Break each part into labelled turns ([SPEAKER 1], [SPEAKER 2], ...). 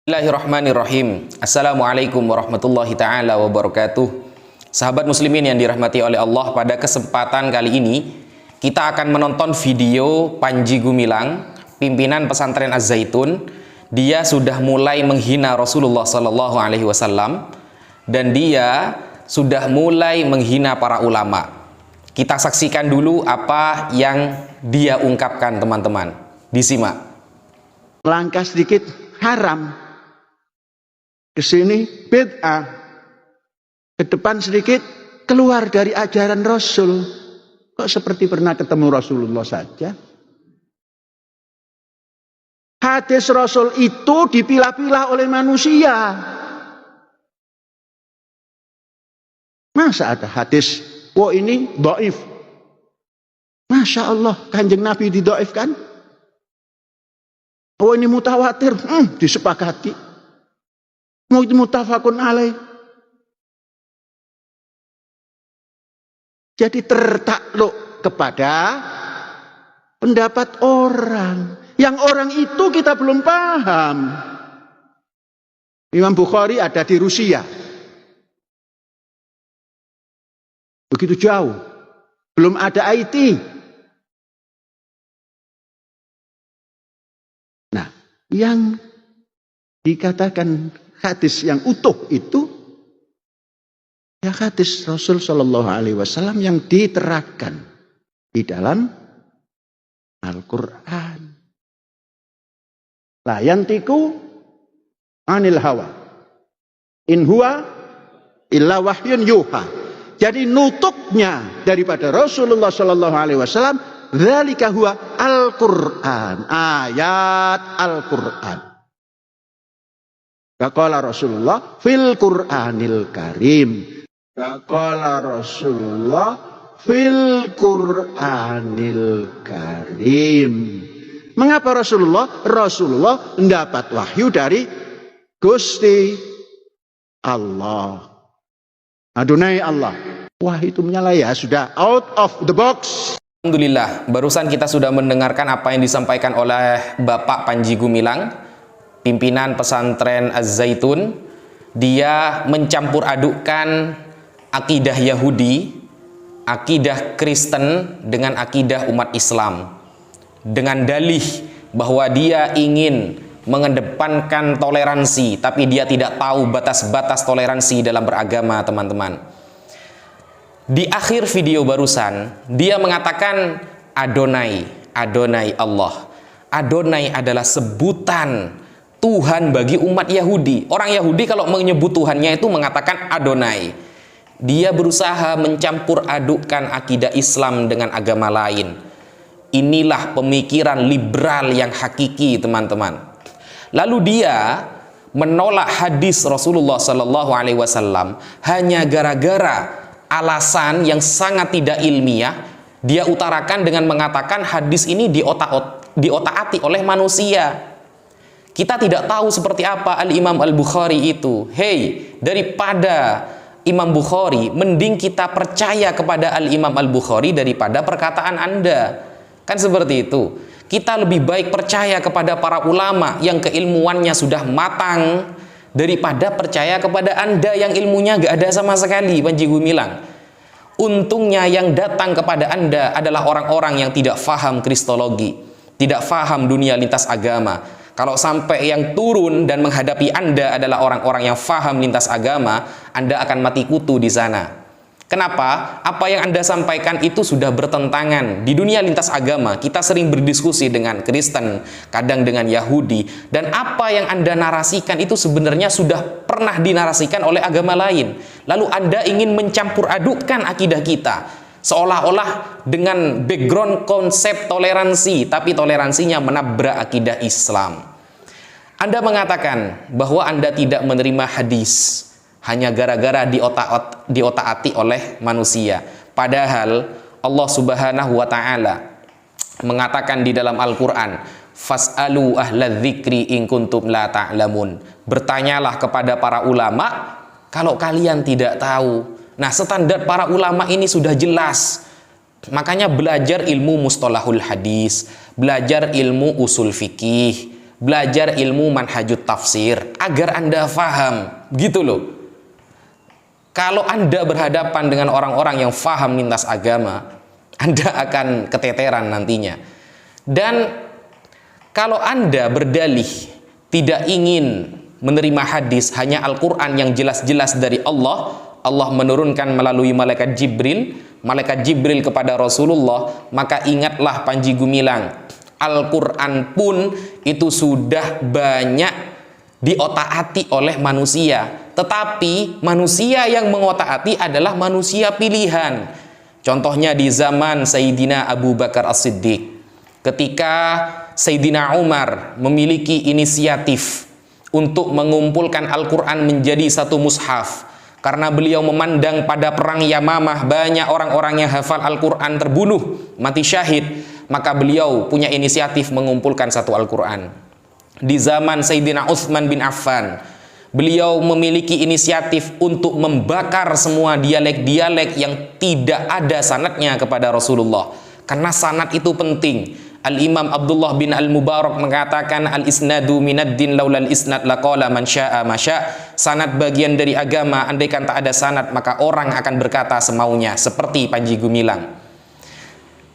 [SPEAKER 1] Bismillahirrahmanirrahim. Assalamualaikum warahmatullahi ta'ala wabarakatuh. Sahabat muslimin yang dirahmati oleh Allah, pada kesempatan kali ini kita akan menonton video Panji Gumilang, pimpinan pesantren Az-Zaitun. Dia sudah mulai menghina Rasulullah SAW dan dia sudah mulai menghina para ulama. Kita saksikan dulu apa yang dia ungkapkan, teman-teman. Disimak.
[SPEAKER 2] Langkah sedikit haram, ke sini bid'ah, ke depan sedikit keluar dari ajaran Rasul. Kok seperti pernah ketemu Rasulullah saja? Hadis Rasul itu dipilah-pilah oleh manusia. Masa ada hadis, wah ini dhaif. Masya Allah, Kanjeng Nabi didhaifkan. Oh ini mutawatir, disepakati. Muttafaqun alaih. Jadi tertakluk kepada pendapat orang. Yang orang itu kita belum paham. Imam Bukhari ada di Rusia. Begitu jauh. Belum ada IT. Nah, yang dikatakan hadis yang utuh itu ya hadis Rasul Shallallahu Alaihi Wasallam yang diterangkan di dalam Al-Quran. La yantiku anil hawa in huwa illa wahyun yuha. Jadi nutuknya daripada Rasulullah Shallallahu Alaihi Wasallam dzalika huwa Al-Quran, ayat Al-Quran. Qala Rasulullah fil Qur'anil Karim. Qala Rasulullah fil Qur'anil Karim. Mengapa Rasulullah? Rasulullah mendapat wahyu dari Gusti Allah. Adonai Allah. Wah, itu menyala ya, sudah out of the box.
[SPEAKER 1] Alhamdulillah, barusan kita sudah mendengarkan apa yang disampaikan oleh Bapak Panji Gumilang, pimpinan pesantren Az-Zaitun. Dia mencampur adukkan akidah Yahudi, akidah Kristen dengan akidah umat Islam, dengan dalih bahwa dia ingin mengedepankan toleransi, tapi dia tidak tahu batas-batas toleransi dalam beragama, teman-teman. Di akhir video barusan, dia mengatakan Adonai, Adonai Allah. Adonai adalah sebutan Tuhan bagi umat Yahudi. Orang Yahudi kalau menyebut Tuhannya itu mengatakan Adonai. Dia berusaha mencampur adukkan akidah Islam dengan agama lain. Inilah pemikiran liberal yang hakiki, teman-teman. Lalu dia menolak hadis Rasulullah Sallallahu Alaihi Wasallam hanya gara-gara alasan yang sangat tidak ilmiah. Dia utarakan dengan mengatakan hadis ini diotak-atik oleh manusia. Kita tidak tahu seperti apa Al-Imam Al-Bukhari itu. Hei, daripada Imam Bukhari, mending kita percaya kepada Al-Imam Al-Bukhari daripada perkataan Anda. Kan seperti itu. Kita lebih baik percaya kepada para ulama yang keilmuannya sudah matang daripada percaya kepada Anda yang ilmunya gak ada sama sekali, Panji Gumilang. Untungnya yang datang kepada Anda adalah orang-orang yang tidak faham kristologi, tidak faham dunia lintas agama. Kalau sampai yang turun dan menghadapi Anda adalah orang-orang yang faham lintas agama, Anda akan mati kutu di sana. Kenapa? Apa yang Anda sampaikan itu sudah bertentangan. Di dunia lintas agama, kita sering berdiskusi dengan Kristen, kadang dengan Yahudi. Dan apa yang Anda narasikan itu sebenarnya sudah pernah dinarasikan oleh agama lain. Lalu Anda ingin mencampur adukkan akidah kita. Seolah-olah dengan background konsep toleransi, tapi toleransinya menabrak akidah Islam. Anda mengatakan bahwa Anda tidak menerima hadis hanya gara-gara diotak-atik oleh manusia. Padahal Allah Subhanahu wa Ta'ala mengatakan di dalam Al-Quran, Fas'alu ahla dzikri in kuntum la ta'lamun. Bertanyalah kepada para ulama kalau kalian tidak tahu. Nah, standar para ulama ini sudah jelas. Makanya belajar ilmu mustalahul hadis, belajar ilmu usul fikih, belajar ilmu manhajut tafsir agar Anda faham, gitu loh. Kalau Anda berhadapan dengan orang-orang yang faham lintas agama, Anda akan keteteran nantinya. Dan kalau Anda berdalih tidak ingin menerima hadis, hanya Al-Quran yang jelas-jelas dari Allah, Allah menurunkan melalui malaikat Jibril kepada Rasulullah, maka ingatlah Panji Gumilang, Al-Quran pun itu sudah banyak diotak-atik oleh manusia, tetapi manusia yang mengotak-atik adalah manusia pilihan. Contohnya di zaman Sayyidina Abu Bakar As-Siddiq, ketika Sayyidina Umar memiliki inisiatif untuk mengumpulkan Al-Quran menjadi satu mushaf, karena beliau memandang pada perang Yamamah banyak orang-orang yang hafal Al-Quran terbunuh, mati syahid, maka beliau punya inisiatif mengumpulkan satu Al-Quran. Di zaman Sayyidina Utsman bin Affan, beliau memiliki inisiatif untuk membakar semua dialek-dialek yang tidak ada sanadnya kepada Rasulullah, karena sanad itu penting. Al-Imam Abdullah bin Al-Mubarak mengatakan, al-isnadu minad-din laulal isnad laqala man syaa ma syaa. Sanad bagian dari agama, andaikan tak ada sanad maka orang akan berkata semaunya, seperti Panji Gumilang.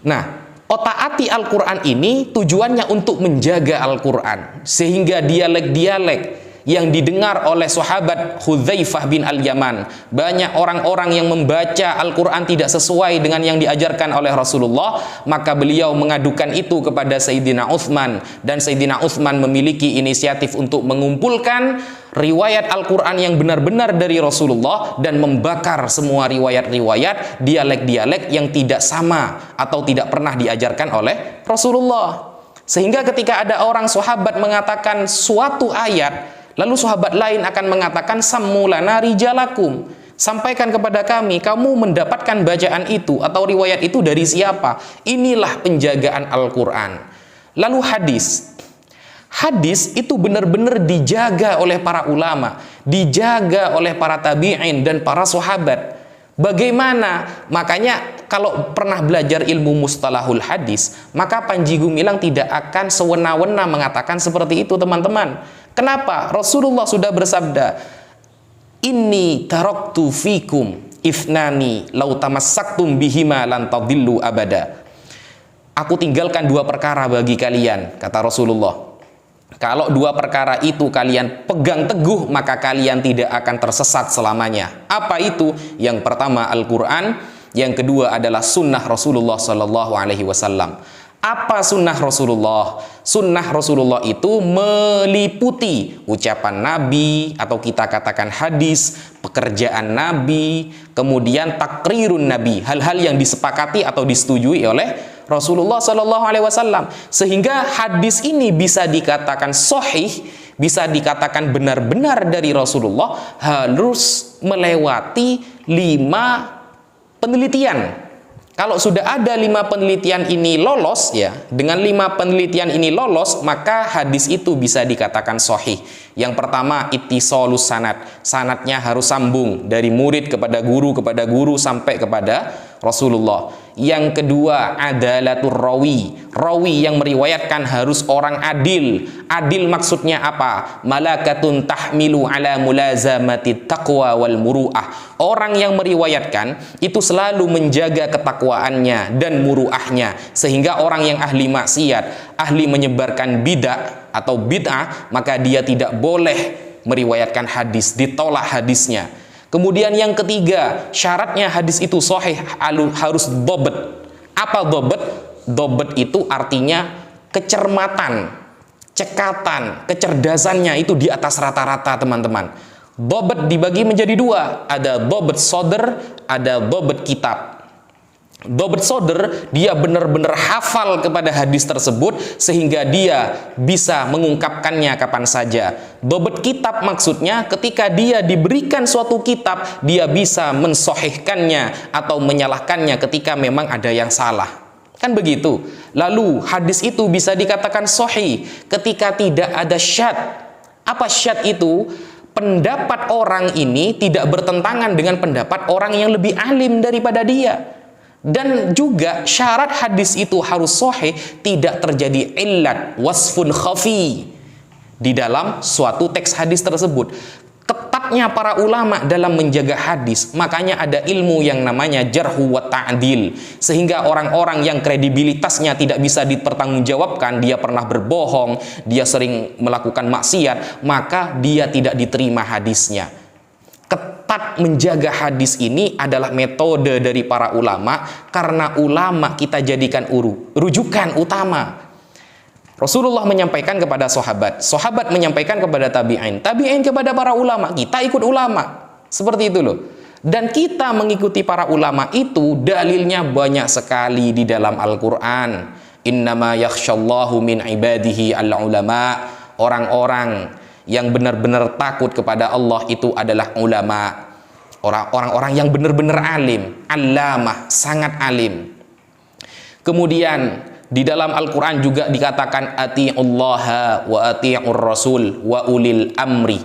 [SPEAKER 1] Nah, otak-atik Al-Quran ini tujuannya untuk menjaga Al-Quran, sehingga dialek-dialek yang didengar oleh sahabat Hudzaifah bin Al-Yaman, banyak orang-orang yang membaca Al-Quran tidak sesuai dengan yang diajarkan oleh Rasulullah, maka beliau mengadukan itu kepada Sayyidina Utsman, dan Sayyidina Utsman memiliki inisiatif untuk mengumpulkan riwayat Al-Quran yang benar-benar dari Rasulullah dan membakar semua riwayat-riwayat dialek-dialek yang tidak sama atau tidak pernah diajarkan oleh Rasulullah. Sehingga ketika ada orang sahabat mengatakan suatu ayat, lalu sahabat lain akan mengatakan sammulana rijalakum, sampaikan kepada kami kamu mendapatkan bacaan itu atau riwayat itu dari siapa. Inilah penjagaan Al-Quran. Lalu hadis itu benar-benar dijaga oleh para ulama, dijaga oleh para tabi'in dan para sahabat. Bagaimana? Makanya kalau pernah belajar ilmu mustalahul hadis, maka Panji Gumilang tidak akan sewena-wena mengatakan seperti itu, teman-teman. Kenapa? Rasulullah sudah bersabda, inni taraktu fikum ifnani lau tamassaktum bihima lan tadillu abada. Aku tinggalkan dua perkara bagi kalian, kata Rasulullah. Kalau dua perkara itu kalian pegang teguh, maka kalian tidak akan tersesat selamanya. Apa itu? Yang pertama Al-Quran, yang kedua adalah sunnah Rasulullah Sallallahu Alaihi Wasallam. Apa sunnah Rasulullah? Sunnah Rasulullah itu meliputi ucapan Nabi, atau kita katakan hadis, pekerjaan Nabi, kemudian takrirun Nabi, hal-hal yang disepakati atau disetujui oleh Rasulullah Sallallahu Alaihi Wasallam. Sehingga hadis ini bisa dikatakan sahih, bisa dikatakan benar-benar dari Rasulullah, harus melewati 5 penelitian. Kalau sudah ada 5 penelitian ini lolos, ya, dengan 5 penelitian ini lolos, maka hadis itu bisa dikatakan sahih. Yang pertama, ittisalus sanad. Sanadnya harus sambung dari murid kepada guru sampai kepada Rasulullah. Yang kedua, adalatur rawi. Rawi yang meriwayatkan harus orang adil. Adil maksudnya apa? Malakatun tahmilu ala mulazamati taqwa wal muru'ah. Orang yang meriwayatkan itu selalu menjaga ketakwaannya dan muru'ahnya, sehingga orang yang ahli maksiat, ahli menyebarkan bidah atau bid'ah, maka dia tidak boleh meriwayatkan hadis, ditolak hadisnya. Kemudian yang ketiga, syaratnya hadis itu sahih, harus dhabt. Apa dhabt? Dhabt itu artinya kecermatan, cekatan, kecerdasannya itu di atas rata-rata, teman-teman. Dhabt dibagi menjadi 2, ada dhabt sodr, ada dhabt kitab. Dhabt sodr, dia benar-benar hafal kepada hadis tersebut sehingga dia bisa mengungkapkannya kapan saja. Dhabt kitab maksudnya ketika dia diberikan suatu kitab, dia bisa mensahihkannya atau menyalahkannya ketika memang ada yang salah. Kan begitu. Lalu hadis itu bisa dikatakan sahih ketika tidak ada syadz. Apa syadz itu? Pendapat orang ini tidak bertentangan dengan pendapat orang yang lebih alim daripada dia. Dan juga syarat hadis itu harus sahih, tidak terjadi illat, wasfun khafi. di dalam suatu teks hadis tersebut. Ketatnya para ulama dalam menjaga hadis, makanya ada ilmu yang namanya jarhu wa ta'dil, sehingga orang-orang yang kredibilitasnya tidak bisa dipertanggungjawabkan, dia pernah berbohong, dia sering melakukan maksiat, maka dia tidak diterima hadisnya. Ketat menjaga hadis ini adalah metode dari para ulama, karena ulama kita jadikan rujukan utama. Rasulullah menyampaikan kepada sahabat, sahabat menyampaikan kepada tabi'in, tabi'in kepada para ulama, kita ikut ulama. Seperti itu loh. Dan kita mengikuti para ulama itu dalilnya banyak sekali di dalam Al-Qur'an. Innama yakhsyallahu min ibadihi al-ulama. Orang-orang yang benar-benar takut kepada Allah itu adalah ulama. Orang-orang yang benar-benar alim, allamah, sangat alim. Kemudian di dalam Al-Quran juga dikatakan ati'ullaha wa ati'ur rasul wa ulil amri.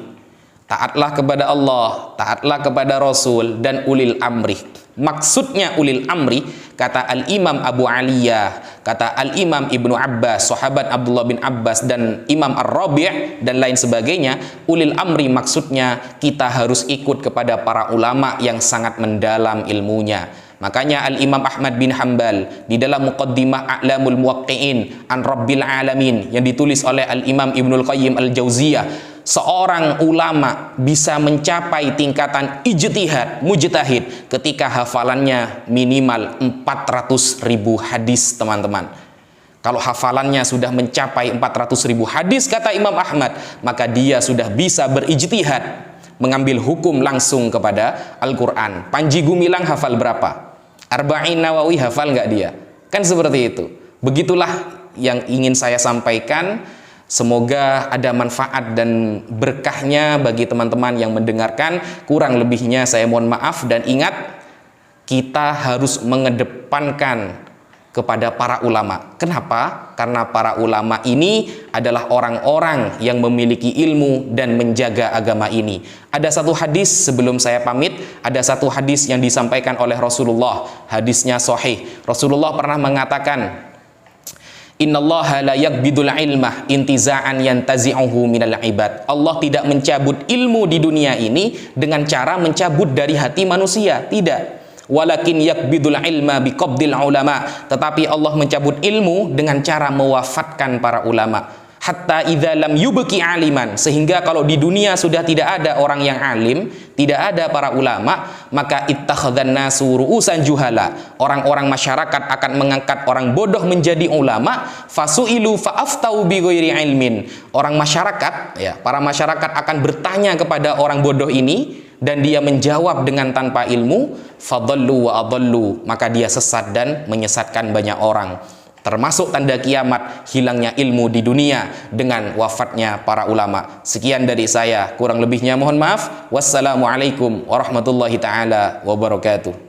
[SPEAKER 1] Taatlah kepada Allah, taatlah kepada Rasul dan ulil amri. Maksudnya ulil amri, kata Al-Imam Abu Aliyah, kata Al-Imam Ibnu Abbas, sahabat Abdullah bin Abbas dan Imam Ar-Rabi' dan lain sebagainya, ulil amri maksudnya kita harus ikut kepada para ulama yang sangat mendalam ilmunya. Makanya Al-Imam Ahmad bin Hanbal di dalam Muqaddimah A'lamul Muwaqqi'in an Rabbil Alamin yang ditulis oleh Al-Imam Ibnul Qayyim Al-Jauziyah, seorang ulama bisa mencapai tingkatan ijtihad, mujtahid ketika hafalannya minimal 400.000 hadis, teman-teman. Kalau hafalannya sudah mencapai 400.000 hadis, kata Imam Ahmad, maka dia sudah bisa berijtihad, mengambil hukum langsung kepada Al-Quran. Panji Gumilang hafal berapa? Arba'in Nawawi hafal nggak dia? Kan seperti itu. Begitulah yang ingin saya sampaikan. Semoga ada manfaat dan berkahnya bagi teman-teman yang mendengarkan. Kurang lebihnya saya mohon maaf, dan ingat, kita harus mengedepankan kepada para ulama. Kenapa? Karena para ulama ini adalah orang-orang yang memiliki ilmu dan menjaga agama ini. Ada satu hadis sebelum saya pamit, ada satu hadis yang disampaikan oleh Rasulullah, hadisnya sahih. Rasulullah pernah mengatakan, Innallaha la yakbidul ilmah intiza'an yantazi'uhu minal ibad. Allah tidak mencabut ilmu di dunia ini dengan cara mencabut dari hati manusia, tidak. Walakin yakbidul ilma biqabdil ulama, tetapi Allah mencabut ilmu dengan cara mewafatkan para ulama. Hatta idza lam yubqi aliman, sehingga kalau di dunia sudah tidak ada orang yang alim, tidak ada para ulama, maka ittakhadhan nasu ru'usan juhala. Orang-orang masyarakat akan mengangkat orang bodoh menjadi ulama, fasu'ilu fa'aftau bi ghairi ilmin. Orang masyarakat, ya, para masyarakat akan bertanya kepada orang bodoh ini, dan dia menjawab dengan tanpa ilmu, fadallu wa adallu, maka dia sesat dan menyesatkan banyak orang. Termasuk tanda kiamat hilangnya ilmu di dunia dengan wafatnya para ulama. Sekian dari saya, kurang lebihnya mohon maaf. Wassalamualaikum warahmatullahi taala wabarakatuh.